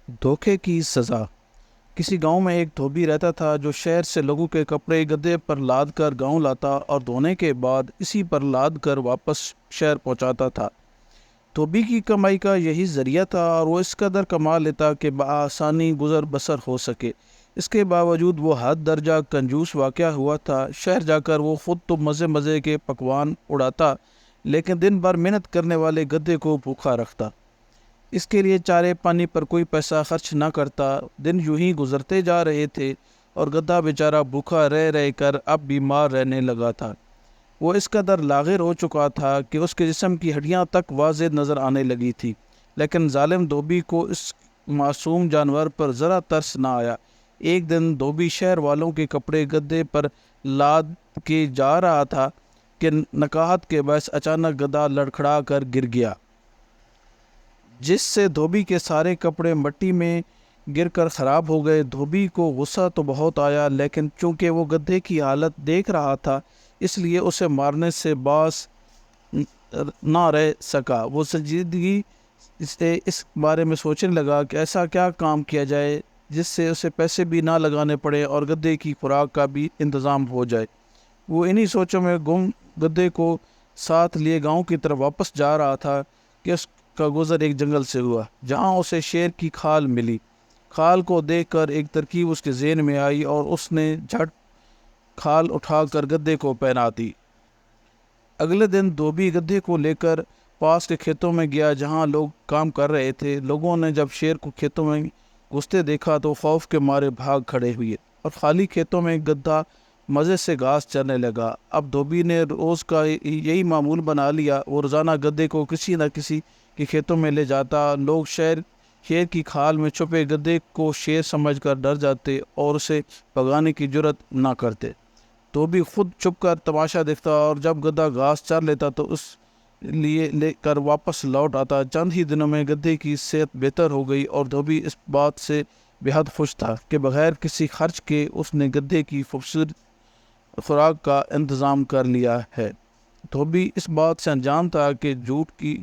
دھوکے کی سزا۔ کسی گاؤں میں ایک دھوبی رہتا تھا جو شہر سے لوگوں کے کپڑے گدے پر لاد کر گاؤں لاتا اور دھونے کے بعد اسی پر لاد کر واپس شہر پہنچاتا تھا۔ دھوبی کی کمائی کا یہی ذریعہ تھا اور وہ اس قدر کما لیتا کہ بآسانی گزر بسر ہو سکے۔ اس کے باوجود وہ حد درجہ کنجوس واقع ہوا تھا۔ شہر جا کر وہ خود تو مزے مزے کے پکوان اڑاتا، لیکن دن بھر محنت کرنے والے گدھے کو بھوکا رکھتا۔ اس کے لیے چارے پانی پر کوئی پیسہ خرچ نہ کرتا۔ دن یوں ہی گزرتے جا رہے تھے اور گدھا بیچارہ بھوکا رہ کر اب بیمار رہنے لگا تھا۔ وہ اس قدر لاغر ہو چکا تھا کہ اس کے جسم کی ہڈیاں تک واضح نظر آنے لگی تھی، لیکن ظالم دھوبی کو اس معصوم جانور پر ذرا ترس نہ آیا۔ ایک دن دھوبی شہر والوں کے کپڑے گدھے پر لاد کے جا رہا تھا کہ نکاہت کے باعث اچانک گدھا لڑکھڑا کر گر گیا، جس سے دھوبی کے سارے کپڑے مٹی میں گر کر خراب ہو گئے۔ دھوبی کو غصہ تو بہت آیا، لیکن چونکہ وہ گدھے کی حالت دیکھ رہا تھا اس لیے اسے مارنے سے باز نہ رہ سکا۔ وہ سنجیدگی سے اس بارے میں سوچنے لگا کہ ایسا کیا کام کیا جائے جس سے اسے پیسے بھی نہ لگانے پڑے اور گدھے کی خوراک کا بھی انتظام ہو جائے۔ وہ انہی سوچوں میں گم گدھے کو ساتھ لیے گاؤں کی طرف واپس جا رہا تھا کہ اس کا گزر ایک جنگل سے ہوا، جہاں اسے شیر کی کھال ملی۔ کھال کو دیکھ کر ایک ترکیب اس کے ذہن میں آئی اور اس نے جھٹ کھال اٹھا کر گدھے کو پہنا دی۔ اگلے دن دھوبی گدھے کو لے کر پاس کے کھیتوں میں گیا جہاں لوگ کام کر رہے تھے۔ لوگوں نے جب شیر کو کھیتوں میں گھستے دیکھا تو خوف کے مارے بھاگ کھڑے ہوئے اور خالی کھیتوں میں گدھا مزے سے گھاس چرنے لگا۔ اب دھوبی نے روز کا یہی معمول بنا لیا۔ وہ روزانہ گدھے کو کسی نہ کسی کے کھیتوں میں لے جاتا۔ لوگ شیر کی کھال میں چھپے گدھے کو شیر سمجھ کر ڈر جاتے اور اسے بھگانے کی جرات نہ کرتے۔ دھوبی خود چھپ کر تماشا دیکھتا اور جب گدھا گھاس چر لیتا تو اس لیے لے کر واپس لوٹ آتا۔ چند ہی دنوں میں گدھے کی صحت بہتر ہو گئی اور دھوبی اس بات سے بے حد خوش تھا کہ بغیر کسی خرچ کے اس نے گدھے کی خوبصورت خوراک کا انتظام کر لیا ہے۔ دھوبی اس بات سے انجان تھا کہ جھوٹ کی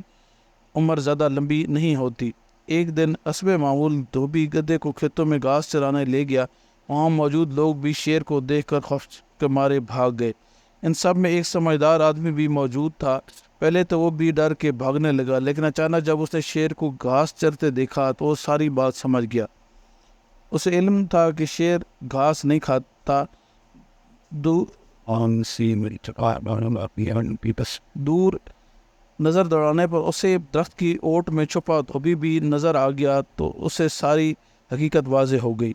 عمر زیادہ لمبی نہیں ہوتی۔ ایک دن حسب معمول دھوبی گدھے کو کھیتوں میں گھاس چرانے لے گیا۔ وہاں موجود لوگ بھی شیر کو دیکھ کر خوف کے مارے بھاگ گئے۔ ان سب میں ایک سمجھدار آدمی بھی موجود تھا۔ پہلے تو وہ بھی ڈر کے بھاگنے لگا، لیکن اچانک جب اس نے شیر کو گھاس چرتے دیکھا تو وہ ساری بات سمجھ گیا۔ اسے علم تھا کہ شیر گھاس نہیں کھاتا۔ دور نظر دوڑانے پر اسے درخت کی اوٹ میں چھپا دھوبی بھی نظر آ گیا تو اسے ساری حقیقت واضح ہو گئی۔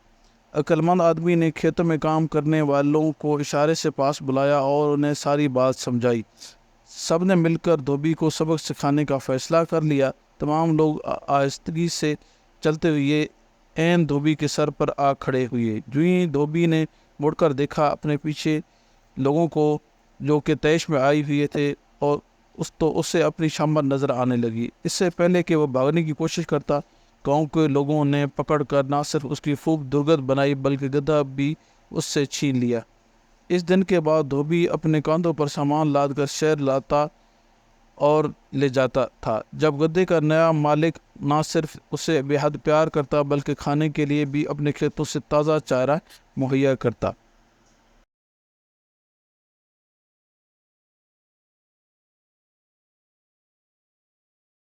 عقل مند آدمی نے کھیتوں میں کام کرنے والوں کو اشارے سے پاس بلایا اور انہیں ساری بات سمجھائی۔ سب نے مل کر دھوبی کو سبق سکھانے کا فیصلہ کر لیا۔ تمام لوگ آہستگی سے چلتے ہوئے عین دھوبی کے سر پر آ کھڑے ہوئے۔ جو ہی دھوبی نے مڑ کر دیکھا اپنے پیچھے لوگوں کو جو کہ طیش میں آئے ہوئے تھے اور اسے اپنی شامت نظر آنے لگی۔ اس سے پہلے کہ وہ بھاگنے کی کوشش کرتا، گاؤں کے لوگوں نے پکڑ کر نہ صرف اس کی خوب درگت بنائی بلکہ گدھا بھی اس سے چھین لیا۔ اس دن کے بعد دھوبی اپنے کاندھوں پر سامان لاد کر شہر لاتا اور لے جاتا تھا۔ جب گدھے کا نیا مالک نہ صرف اسے بے حد پیار کرتا بلکہ کھانے کے لیے بھی اپنے کھیتوں سے تازہ چارہ مہیا کرتا۔